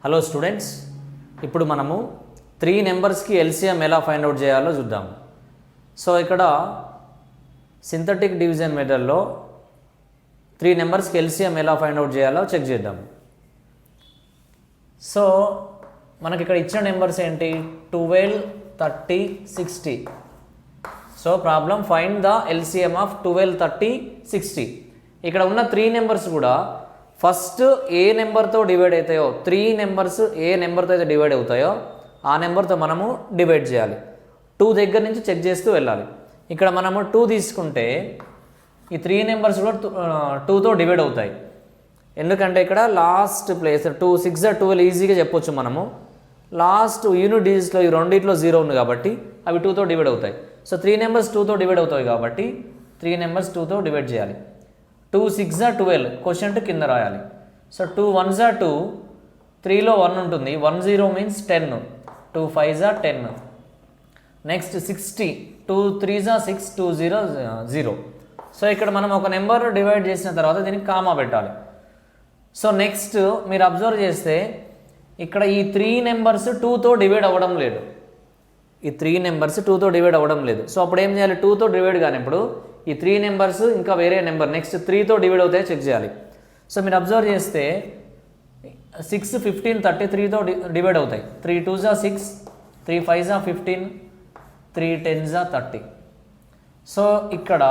Hello students, ఇప్పుడు మనము 3 నెంబర్స్కి ఎల్సిఎం ఎలా ఫైండ్ అవుట్ చేయాలో చూద్దాం. సో ఇక్కడ సింథటిక్ డివిజన్ మెథడ్లో 3 నెంబర్స్కి ఎల్సిఎం ఎలా ఫైండ్ అవుట్ చేయాలో చెక్ చేద్దాం. సో మనకి ఇక్కడ ఇచ్చిన నెంబర్స్ ఏంటి? 12, 30, 60. So problem find the LCM of 12, 30, 60. ఇక్కడ ఉన్న 3 నెంబర్స్ కూడా ఫస్ట్ ఏ నెంబర్తో డివైడ్ అవుతాయో, 3 నెంబర్స్ ఏ నెంబర్తో అయితే డివైడ్ అవుతాయో ఆ నెంబర్తో మనము డివైడ్ చేయాలి. 2 దగ్గర నుంచి చెక్ చేస్తూ వెళ్ళాలి. ఇక్కడ మనము 2 తీసుకుంటే ఈ 3 నెంబర్స్ కూడా 2తో డివైడ్ అవుతాయి. ఎందుకంటే ఇక్కడ లాస్ట్ ప్లేస్ 2, 6 12 ఈజీగా చెప్పొచ్చు మనము. లాస్ట్ యూనిట్ డిజిట్స్లో ఈ రెండిట్లో 0 ఉంది కాబట్టి అవి 2తో డివైడ్ అవుతాయి. సో 3 నెంబర్స్ 2తో డివైడ్ అవుతాయి కాబట్టి 3 నెంబర్స్ 2తో డివైడ్ చేయాలి. 2, 6 12 క్వశ్చన్ కింద రాయాలి. సో 2 1s 2, 3లో 1 ఉంటుంది. 1 0 means 10, 2 5s 10. Next 60, 2 3s 6, 2 0 0. So ఇక్కడ మనం ఒక నెంబర్ డివైడ్ చేసిన తర్వాత దీనికి కామా పెట్టాలి. సో నెక్స్ట్ మీరు అబ్జర్వ్ చేస్తే ఇక్కడ ఈ 3 నెంబర్స్ 2తో డివైడ్ అవ్వడం లేదు. ఈ 3 నెంబర్స్ 2తో డివైడ్ అవ్వడం లేదు. సో అప్పుడు ఏం చేయాలి? 2తో డివైడ్ కానిప్పుడు ఈ 3 నెంబర్స్ ఇంకా వేరే నెంబర్ నెక్స్ట్ 3తో డివైడ్ అవుతాయో చెక్ చేయాలి. సో మీరు అబ్జర్వ్ చేస్తే 6, 15, 30 3తో డివైడ్ అవుతాయి. 3 2s 6, 3 5s 15, 3 10s 30. సో ఇక్కడ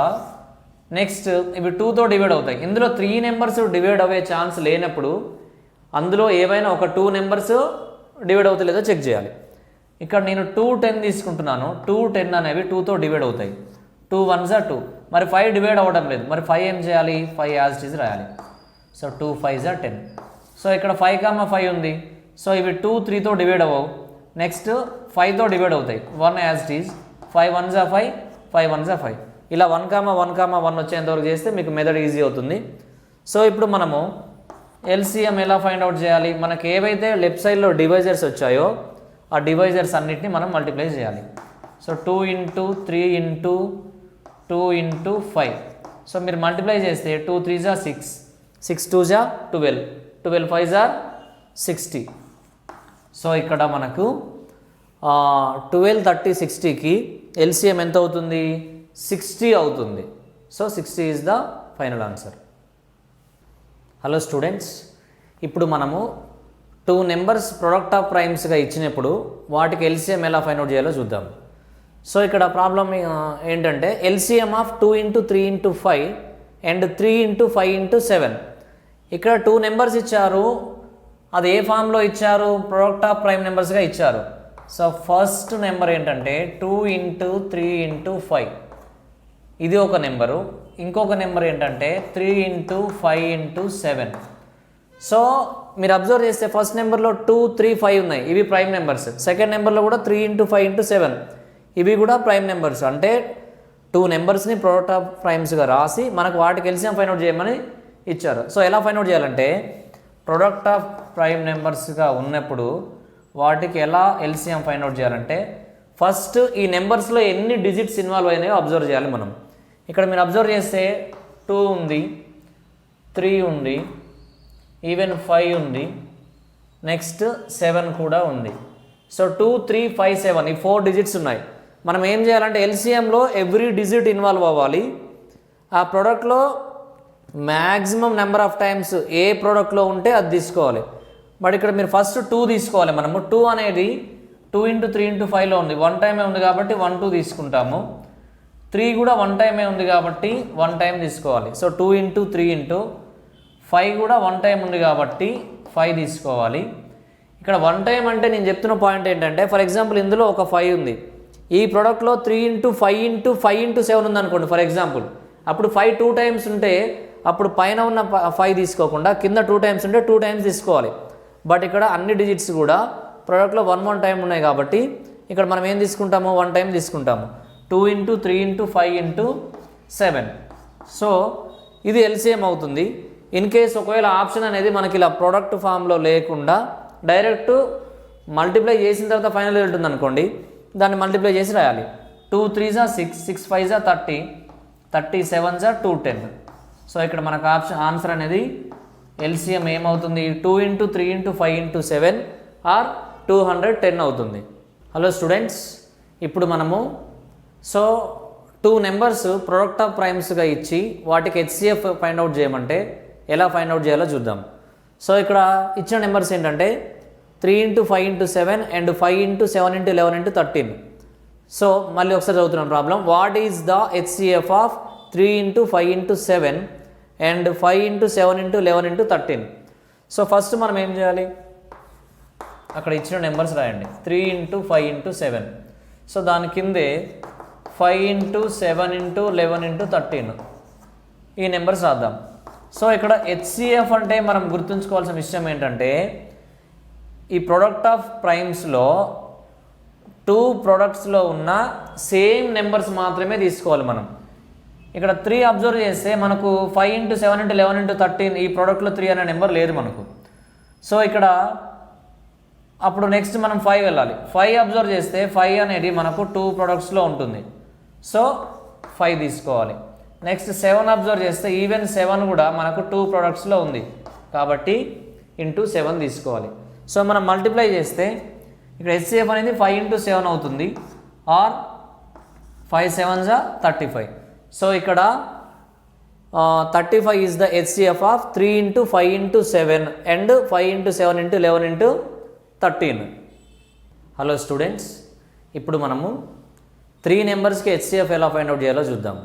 నెక్స్ట్ ఇవి 2తో డివైడ్ అవుతాయి. ఇందులో 3 నెంబర్స్ డివైడ్ అయ్యే ఛాన్స్ లేనప్పుడు అందులో ఏవైనా ఒక 2 నెంబర్స్ డివైడ్ అవుతలేదో చెక్ చేయాలి. ఇక్కడ నేను 2 10 తీసుకుంటున్నాను. 2 10 అనేవి 2తో డివైడ్ అవుతాయి. 2 1s 2. మరి 5 డివైడ్ అవ్వడం లేదు. మరి 5 ఏం చేయాలి? 5 యాజ్ ఇట్ ఈజ్ రాయాలి. So 2 5s 10. సో ఇక్కడ 5, 5 ఉంది. సో ఇవి 2 3తో డివైడ్ అవ్వవు. నెక్స్ట్ 5తో డివైడ్ అవుతాయి. 1 as it is. 5 1s 5, 5 1s 5. ఇలా 1, 1, 1 వచ్చేంతవరకు చేస్తే మీకు మెథడ్ ఈజీ అవుతుంది. సో ఇప్పుడు మనము ఎల్సిఎం ఎలా ఫైండ్ అవుట్ చేయాలి? మనకి ఏవైతే లెఫ్ట్ సైడ్లో డివైజర్స్ వచ్చాయో ఆ డివైజర్స్ అన్నిటిని మనం మల్టిప్లై చేయాలి. సో 2 × 3 × 2 × 5. సో మీరు మల్టిప్లై చేస్తే 2 3s 6, 6 2s 12, 12 5s 60. సో ఇక్కడ మనకు 12, 30, 60కి ఎల్సిఎం ఎంత అవుతుంది? 60 అవుతుంది. So 60 is the final answer. Hello students, ఇప్పుడు మనము 2 నెంబర్స్ ప్రొడక్ట్ ఆఫ్ ప్రైమ్స్గా ఇచ్చినప్పుడు వాటికి ఎల్సిఎం ఎలా ఫైండ్ అవుట్ చేయాలో చూద్దాం. సో ఇక్కడ ప్రాబ్లం ఏంటంటే ఎల్సిఎం ఆఫ్ 2 × 3 × 5 అండ్ 3 × 5 × 7. ఇక్కడ 2 నెంబర్స్ ఇచ్చారు. అది ఏ ఫామ్లో ఇచ్చారు? ప్రొడక్ట్ ఆఫ్ ప్రైమ్ నెంబర్స్గా ఇచ్చారు. సో ఫస్ట్ నెంబర్ ఏంటంటే 2 × 3 × 5. ఇది ఒక నెంబరు. ఇంకొక నెంబర్ ఏంటంటే 3 × 5 × 7. సో మీరు అబ్జర్వ్ చేస్తే ఫస్ట్ నెంబర్లో 2 3 5 ఉన్నాయి. ఇవి ప్రైమ్ నెంబర్స్. సెకండ్ నెంబర్లో కూడా 3 × 5 × 7. ఇవి కూడా ప్రైమ్ నెంబర్స్. అంటే 2 నెంబర్స్ని ప్రొడక్ట్ ఆఫ్ ప్రైమ్స్గా రాసి మనకు వాటికి ఎల్సిఎం ఫైండ్ అవుట్ చేయమని ఇచ్చారు. సో ఎలా ఫైండ్ అవుట్ చేయాలంటే ప్రొడక్ట్ ఆఫ్ ప్రైమ్ నెంబర్స్గా ఉన్నప్పుడు వాటికి ఎలా ఎల్సిఎం ఫైండ్ అవుట్ చేయాలంటే ఫస్ట్ ఈ నెంబర్స్లో ఎన్ని డిజిట్స్ ఇన్వాల్వ్ అయినాయో అబ్జర్వ్ చేయాలి మనం. ఇక్కడ మీరు అబ్జర్వ్ చేస్తే 2 ఉంది, 3 ఉంది, ఈవెన్ 5 ఉంది, నెక్స్ట్ 7 కూడా ఉంది. సో 2 3 5 7 ఈ 4 డిజిట్స్ ఉన్నాయి. మనం ఏం చేయాలంటే ఎల్సిఎంలో ఎవ్రీ డిజిట్ ఇన్వాల్వ్ అవ్వాలి. ఆ ప్రోడక్ట్లో మ్యాక్సిమం నెంబర్ ఆఫ్ టైమ్స్ ఏ ప్రోడక్ట్లో ఉంటే అది తీసుకోవాలి. బట్ ఇక్కడ మీరు ఫస్ట్ 2 తీసుకోవాలి. మనము 2 అనేది 2 × 3 × 5లో ఉంది. 1 టైమే ఉంది కాబట్టి 1 2 తీసుకుంటాము. 3 కూడా 1 టైమే ఉంది కాబట్టి 1 టైం తీసుకోవాలి. సో 2 × 3 × 5 కూడా 1 టైం ఉంది కాబట్టి 5 తీసుకోవాలి. ఇక్కడ 1 టైం అంటే నేను చెప్తున్న పాయింట్ ఏంటంటే ఫర్ ఎగ్జాంపుల్ ఇందులో ఒక 5 ఉంది. ఈ ప్రోడక్ట్లో 3 × 5 × 5 × 7 ఉంది అనుకోండి ఫర్ ఎగ్జాంపుల్. అప్పుడు 5 2 టైమ్స్ ఉంటే అప్పుడు పైన ఉన్న 5 తీసుకోకుండా కింద 2 టైమ్స్ ఉంటే 2 టైమ్స్ తీసుకోవాలి. బట్ ఇక్కడ అన్ని డిజిట్స్ కూడా ప్రోడక్ట్లో 1 టైం ఉన్నాయి కాబట్టి ఇక్కడ మనం ఏం తీసుకుంటాము? 1 టైం తీసుకుంటాము. 2 × 3 × 5 × 7. సో ఇది ఎల్సిఎం అవుతుంది. ఇన్ కేస్ ఒకవేళ ఆప్షన్ అనేది మనకి ఇలా ప్రోడక్ట్ ఫామ్లో లేకుండా డైరెక్ట్ మల్టిప్లై చేసిన తర్వాత ఫైనల్ రిజల్ట్ ఉంది అనుకోండి, దాన్ని మల్టిప్లై చేసి రాయాలి. 2 3s 6, 6 5s 30, 30 7s 210. సో ఇక్కడ మనకు ఆన్సర్ అనేది ఎల్సిఎం ఏమవుతుంది 2 ఇంటూ 3 ఇంటూ 5 ఇంటూ 7 ఆర్ 210 అవుతుంది. హలో స్టూడెంట్స్, ఇప్పుడు మనము సో 2 నెంబర్స్ ప్రొడక్ట్ ఆఫ్ ప్రైమ్స్గా ఇచ్చి వాటికి హెచ్సిఎఫ్ ఫైండ్ అవుట్ చేయమంటే ఎలా ఫైండ్ అవుట్ చేయాలో చూద్దాం. సో ఇక్కడ ఇచ్చిన నెంబర్స్ ఏంటంటే 3 into 5 into 7 and 5 into 7 into 11 into 13. So మళ్ళీ ఒకసారి చదువుతున్నాం problem. What is the HCF of 3 into 5 into 7 and 5 into 7 into 11 into 13? So first మనం ఏం చేయాలి, అక్కడ ఇచ్చిన నెంబర్స్ రాయండి. 3 ఇంటూ 5 ఇంటూ 7, సో దాని కిందే 5 ఇంటూ 7 ఇంటూ 11 ఇంటూ 13 ఈ నెంబర్స్ రాద్దాం. సో ఇక్కడ హెచ్సిఎఫ్ అంటే మనం గుర్తుంచుకోవాల్సిన విషయం ఏంటంటే ఈ ప్రొడక్ట్ ఆఫ్ ప్రైమ్స్లో 2 ప్రొడక్ట్స్లో ఉన్న సేమ్ నెంబర్స్ మాత్రమే తీసుకోవాలి మనం. ఇక్కడ 3 అబ్జర్వ్ చేస్తే మనకు 5 ఇంటూ 7 ఇంటూ 11 ఇంటూ 13 ఈ ప్రోడక్ట్లో 3 అనే నెంబర్ లేదు మనకు. సో ఇక్కడ అప్పుడు నెక్స్ట్ మనం 5 వెళ్ళాలి. 5 అబ్జర్వ్ చేస్తే 5 అనేది మనకు 2 ప్రొడక్ట్స్లో ఉంటుంది, సో 5 తీసుకోవాలి. నెక్స్ట్ 7 అబ్జర్వ్ చేస్తే ఈవెన్ 7 కూడా మనకు 2 ప్రొడక్ట్స్లో ఉంది కాబట్టి ఇంటూ 7 తీసుకోవాలి. సో మనం మల్టిప్లై చేస్తే ఇక్కడ హెచ్సిఎఫ్ అనేది 5 ఇంటూ 7 అవుతుంది, ఆర్ 5 7s 35. సో ఇక్కడ 35 is the HCF of 3 into 5 into 7 and 5 into 7 into 11 into 13. Hello students, ఇప్పుడు మనము 3 నెంబర్స్కి హెచ్సిఎఫ్ ఎలా ఫైండ్ అవుట్ చేయాలో చూద్దాం.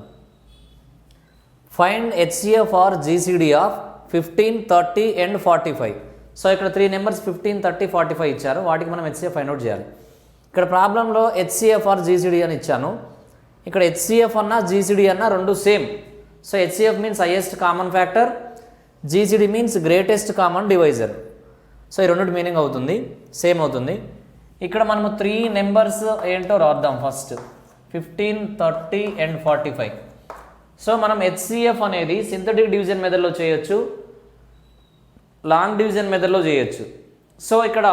Find HCF or GCD of 15, 30 and 45. So ఇక్కడ 3 నెంబర్స్ 15, 30, 45 ఇచ్చారు, వాటికి మనం హెచ్సిఎఫ్ ఫైండ్ అవుట్ చేయాలి. ఇక్కడ ప్రాబ్లంలో హెచ్సిఎఫ్ ఆర్ జీసీడీ అని ఇచ్చాను. ఇక్కడ హెచ్సిఎఫ్ అన్న జీసీడీ అన్న రెండు same. So HCF means highest common factor, GCD means greatest common divisor. So ఈ రెండింటి మీనింగ్ అవుతుంది, సేమ్ అవుతుంది. ఇక్కడ మనము 3 నెంబర్స్ ఏంటో రాద్దాం. First 15, 30 and 45. సో మనం హెచ్సిఎఫ్ అనేది సింథటిక్ డివిజన్ మెథడ్లో చేయొచ్చు, లాంగ్ డివిజన్ మెథడ్లో చేయొచ్చు. సో ఇక్కడ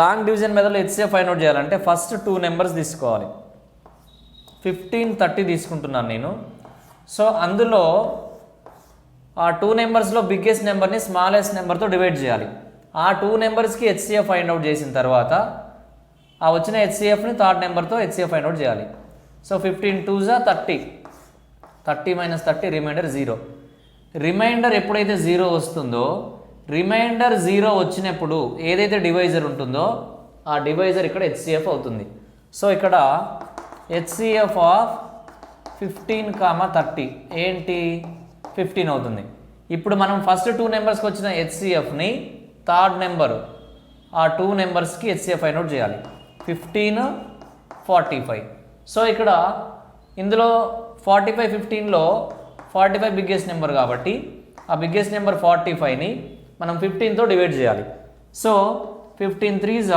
లాంగ్ డివిజన్ మెథడ్లో హెచ్సిఎఫ్ ఫైండ్ అవుట్ చేయాలంటే ఫస్ట్ 2 నెంబర్స్ తీసుకోవాలి. 15, 30 తీసుకుంటున్నాను నేను. సో అందులో ఆ 2 నెంబర్స్లో బిగ్గెస్ట్ నెంబర్ని స్మాలెస్ట్ నెంబర్తో డివైడ్ చేయాలి. ఆ 2 నెంబర్స్కి హెచ్సిఎఫ్ ఫైండ్ అవుట్ చేసిన తర్వాత ఆ వచ్చిన హెచ్సిఎఫ్ని థర్డ్ నెంబర్తో హెచ్సిఎఫ్ ఫైండ్ అవుట్ చేయాలి. So 15 2s 30, 30 - 30 remainder 0. రిమైండర్ ఎప్పుడైతే 0 వస్తుందో, రిమైండర్ 0 వచ్చినప్పుడు ఏదైతే డివైజర్ ఉంటుందో ఆ డివైజర్ ఇక్కడ హెచ్సిఎఫ్ అవుతుంది. సో ఇక్కడ హెచ్సిఎఫ్ ఆఫ్ 15, 30 ఏంటి 15 అవుతుంది. ఇప్పుడు మనం ఫస్ట్ 2 నెంబర్స్కి వచ్చిన హెచ్సిఎఫ్ని థర్డ్ నెంబర్ ఆ 2 నెంబర్స్కి హెచ్సిఎఫ్ ఫైండ్ అవుట్ చేయాలి. 15, 45. సో ఇక్కడ ఇందులో 45, 15లో 45 బిగ్గెస్ట్ నెంబర్ కాబట్టి ఆ బిగ్గెస్ట్ నెంబర్ 45ని మనం 15తో డివైడ్ చేయాలి. So 15 3s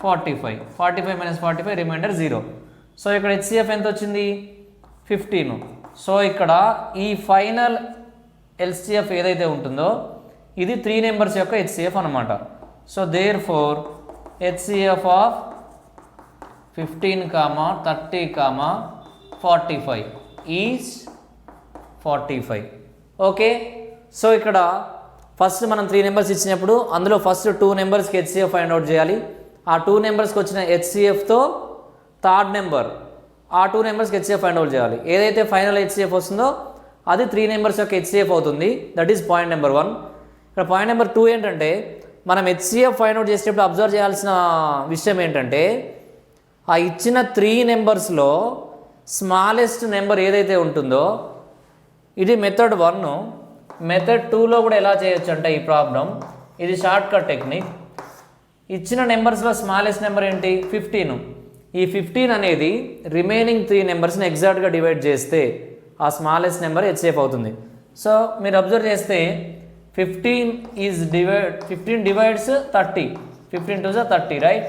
45, 45 - 45 remainder 0. సో ఇక్కడ హెచ్సిఎఫ్ ఎంత వచ్చింది 15. సో ఇక్కడ ఈ ఫైనల్ ఎల్సిఎఫ్ ఏదైతే ఉంటుందో ఇది 3 నెంబర్స్ యొక్క హెచ్సిఎఫ్ అనమాట. So therefore HCF of 15, 30, 45 is 45. Okay, so ఇక్కడ ఫస్ట్ మనం 3 నెంబర్స్ ఇచ్చినప్పుడు అందులో ఫస్ట్ 2 నెంబర్స్కి హెచ్సిఎఫ్ ఫైండ్ అవుట్ చేయాలి. ఆ 2 నెంబర్స్కి వచ్చిన హెచ్సిఎఫ్తో థర్డ్ నెంబర్ ఆ 2 నెంబర్స్కి హెచ్సిఎఫ్ ఫైండ్ అవుట్ చేయాలి. ఏదైతే ఫైనల్ హెచ్సిఎఫ్ వస్తుందో అది 3 నెంబర్స్ యొక్క హెచ్సిఎఫ్ అవుతుంది. That is point number 1. ఇక్కడ పాయింట్ నెంబర్ 2 ఏంటంటే మనం హెచ్సిఎఫ్ ఫైండ్ అవుట్ చేసేటప్పుడు అబ్జర్వ్ చేయాల్సిన విషయం ఏంటంటే ఆ ఇచ్చిన 3 నెంబర్స్లో స్మాలెస్ట్ నెంబర్ ఏదైతే ఉంటుందో ఇది మెథడ్ 1. మెథడ్ 2లో కూడా ఎలా చేయొచ్చు అంటే ఈ ప్రాబ్లం ఇది షార్ట్ కట్ టెక్నిక్. ఇచ్చిన నెంబర్స్లో స్మాలెస్ట్ నెంబర్ ఏంటి 15. ఈ 15 అనేది రిమైనింగ్ 3 నెంబర్స్ని ఎగ్జాక్ట్గా డివైడ్ చేస్తే ఆ స్మాలెస్ట్ నెంబర్ హెచ్సిఎఫ్ అవుతుంది. సో మీరు అబ్జర్వ్ చేస్తే 15 divides 30, 15 2s 30, right?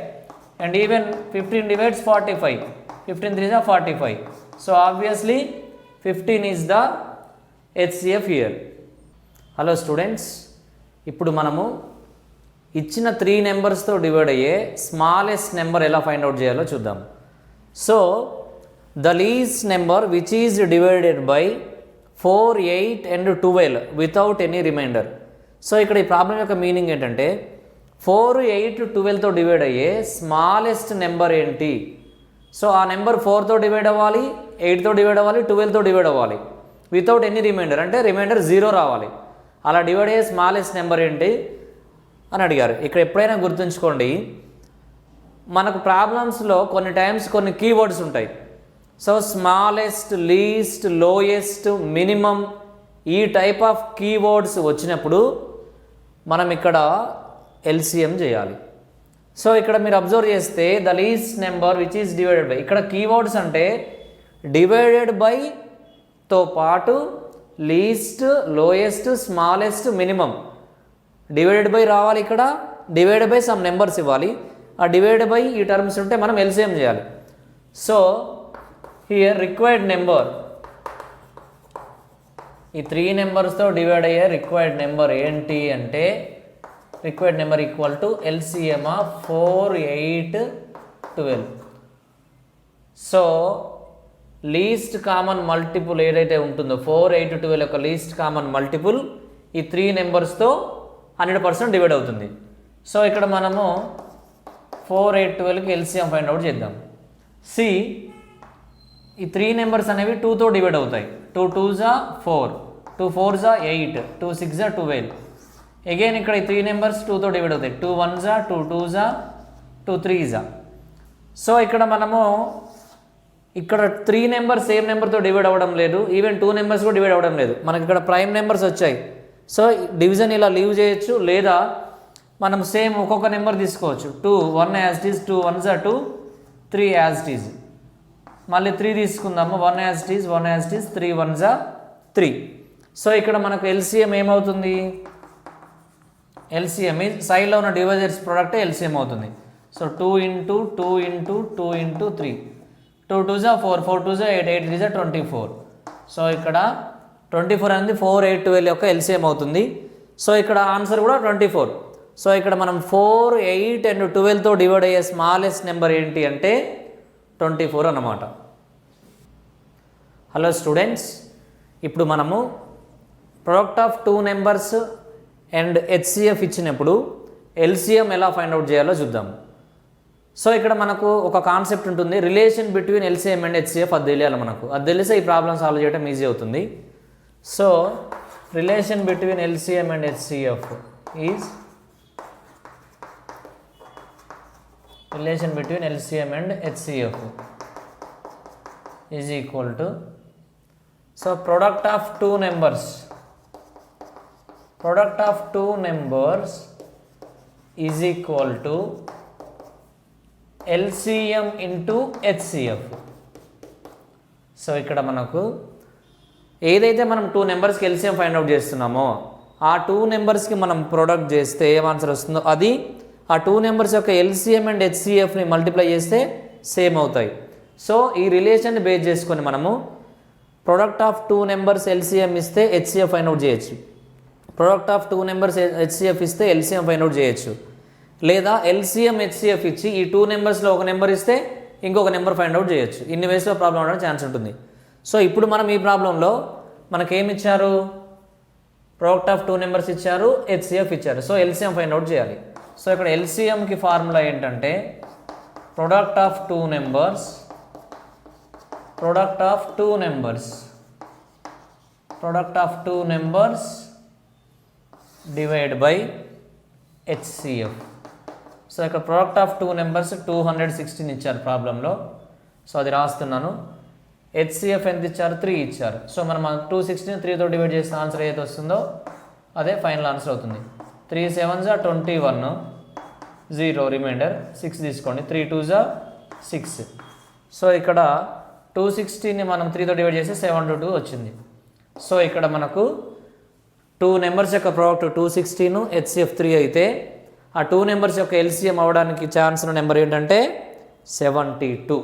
And even 15 divides 45, 15 3s 45. So obviously 15 is the HCF here. Hello students, ఇప్పుడు మనము ఇచ్చిన 3 నెంబర్స్తో డివైడ్ అయ్యే స్మాలెస్ట్ నెంబర్ ఎలా ఫైండ్ అవుట్ చేయాలో చూద్దాం. So the least number which is divided by 4, 8 and 12 without any remainder. So ఇక్కడ ఈ ప్రాబ్లం యొక్క మీనింగ్ ఏంటంటే 4, 8, 12తో డివైడ్ అయ్యే స్మాలెస్ట్ నెంబర్ ఏంటి? సో ఆ నెంబర్ 4తో డివైడ్ అవ్వాలి, 8తో డివైడ్ అవ్వాలి, 12తో డివైడ్ అవ్వాలి వితౌట్ ఎనీ రిమైండర్, అంటే రిమైండర్ 0 రావాలి. అలా డివైడ్ అయ్యే స్మాలెస్ట్ నెంబర్ ఏంటి అని అడిగారు. ఇక్కడ ఎప్పుడైనా గుర్తుంచుకోండి, మనకు ప్రాబ్లమ్స్లో కొన్ని టైమ్స్ కొన్ని కీవర్డ్స్ ఉంటాయి. So smallest, least, lowest, minimum ఈ టైప్ ఆఫ్ కీవర్డ్స్ వచ్చినప్పుడు మనం ఇక్కడ ఎల్సిఎం చేయాలి. సో ఇక్కడ మీరు అబ్జర్వ్ చేస్తే the least number which is divided by, ఇక్కడ కీవర్డ్స్ అంటే డివైడెడ్ బైతో పాటు least, lowest, smallest, minimum divided by రావాలి. ఇక్కడ డివైడెడ్ బై సమ్ నెంబర్స్ ఇవ్వాలి. ఆ డివైడెడ్ బై ఈ టర్మ్స్ ఉంటే మనం ఎల్సిఎం చేయాలి. సో హియర్ రిక్వైర్డ్ నెంబర్, ఈ 3 నెంబర్స్తో డివైడ్ అయ్యే రిక్వైర్డ్ నెంబర్ ఏంటి అంటే required number equal to LCM of 4, 8, 12. So least common multiple ఏదైతే ఉంటుందో 4, 8, 12 యొక్క లీస్ట్ కామన్ మల్టిపుల్ ఈ 3 నెంబర్స్తో 100% డివైడ్ అవుతుంది. సో ఇక్కడ మనము 4, 8, 12కి ఎల్సిఎం ఫైండ్ అవుట్ చేద్దాం. సి ఈ 3 నెంబర్స్ అనేవి 2తో డివైడ్ అవుతాయి. 2 2s 4, 2 4s 8, 2 6s 12. అగైన్ ఇక్కడ ఈ 3 నెంబర్స్ 2తో డివైడ్ అవుతాయి. 2 1s 2 2s 2 3s. సో ఇక్కడ మనము ఇక్కడ 3 నెంబర్స్ సేమ్ నెంబర్తో డివైడ్ అవ్వడం లేదు, ఈవెన్ 2 నెంబర్స్ కూడా డివైడ్ అవ్వడం లేదు. మనకి ఇక్కడ ప్రైమ్ నెంబర్స్ వచ్చాయి. సో డివిజన్ ఇలా లీవ్ చేయొచ్చు, లేదా మనం సేమ్ ఒక్కొక్క నెంబర్ తీసుకోవచ్చు. 2 1 as it is, 2 1s 2, 3 as it is. మళ్ళీ 3 తీసుకుందాము, 1 as it is, 1 as it is, 3 1s 3. So ఇక్కడ మనకు ఎల్సిఎం ఏమవుతుంది? ఎల్సిఎం ఈ సైడ్లో ఉన్న డివైజర్స్ ప్రోడక్ట్ ఎల్సిఎం అవుతుంది. So 2 into 2 into 2 into 3, 2 2s 4, 4 2s 8, 8 3s 24. So ఇక్కడ 24 అనేది 4, 8, 12 యొక్క ఎల్సిఎం అవుతుంది. సో ఇక్కడ ఆన్సర్ కూడా 24. సో ఇక్కడ మనం 4, 8 అండ్ 12తో డివైడ్ అయ్యే స్మాలెస్ట్ నెంబర్ ఏంటి అంటే 24 అన్నమాట. హలో స్టూడెంట్స్, ఇప్పుడు మనము product of 2 numbers and HCF ఇచ్చినప్పుడు ఎల్సిఎం ఎలా ఫైండ్ అవుట్ చేయాలో చూద్దాం. సో ఇక్కడ మనకు ఒక కాన్సెప్ట్ ఉంటుంది, relation between LCM and HCF. అది తెలియాలి మనకు. అది తెలిస్తే ఈ ప్రాబ్లం సాల్వ్ చేయడం ఈజీ అవుతుంది. So relation between LCM and HCF is relation between LCM and HCF is equal to, so product of two numbers is equal to LCM into HCF. So ఇక్కడ మనకు ఏదైతే మనం 2 నెంబర్స్కి ఎల్సిఎం ఫైండ్ అవుట్ చేస్తున్నామో ఆ 2 నెంబర్స్కి మనం ప్రొడక్ట్ చేస్తే ఏం ఆన్సర్ వస్తుందో అది ఆ 2 నెంబర్స్ యొక్క ఎల్సిఎం అండ్ హెచ్సిఎఫ్ని మల్టిప్లై చేస్తే సేమ్ అవుతాయి. సో ఈ రిలేషన్ని బేస్ చేసుకొని మనము ప్రొడక్ట్ ఆఫ్ 2 నెంబర్స్ ఎల్సిఎం ఇస్తే హెచ్సిఎఫ్ ఫైండ్ అవుట్ చేయొచ్చు, ప్రొడక్ట్ ఆఫ్ 2 నెంబర్స్ హెచ్సిఎఫ్ ఇస్తే ఎల్సిఎం ఫైండ్ అవుట్ చేయొచ్చు, లేదా ఎల్సిఎం హెచ్సిఎఫ్ ఇచ్చి ఈ 2 నెంబర్స్లో ఒక నెంబర్ ఇస్తే ఇంకొక నెంబర్ ఫైండ్ అవుట్ చేయొచ్చు. ఇన్ని వేస్లో ప్రాబ్లం అవడానికి ఛాన్స్ ఉంటుంది. సో ఇప్పుడు మనం ఈ ప్రాబ్లంలో మనకేమి ఇచ్చారు? ప్రొడక్ట్ ఆఫ్ 2 నెంబర్స్ ఇచ్చారు, హెచ్సిఎఫ్ ఇచ్చారు. సో ఎల్సిఎం ఫైండ్ అవుట్ చేయాలి. సో ఇక్కడ ఎల్సిఎంకి ఫార్ములా ఏంటంటే product of 2 numbers divide by HCF. So ఇక్కడ ప్రొడక్ట్ ఆఫ్ 2 నెంబర్స్ 216 ఇచ్చారు ప్రాబ్లంలో. సో అది రాస్తున్నాను. హెచ్సిఎఫ్ ఎంత ఇచ్చారు? 3 ఇచ్చారు. సో మనం 216 3తో డివైడ్ చేస్తే ఆన్సర్ ఏదైతే వస్తుందో అదే ఫైనల్ ఆన్సర్ అవుతుంది. 3 7s 21, 0 రిమైండర్ 6 తీసుకోండి, 3 2s 6. సో ఇక్కడ 216ని మనం 3తో డివైడ్ చేస్తే 722 వచ్చింది. సో ఇక్కడ మనకు 2 నెంబర్స్ యొక్క ప్రోడక్ట్ 216, హెచ్సిఎఫ్ 3 అయితే ఆ 2 నెంబర్స్ యొక్క ఎల్సిఎం అవ్వడానికి ఛాన్స్ ఉన్న నెంబర్ ఏంటంటే 72.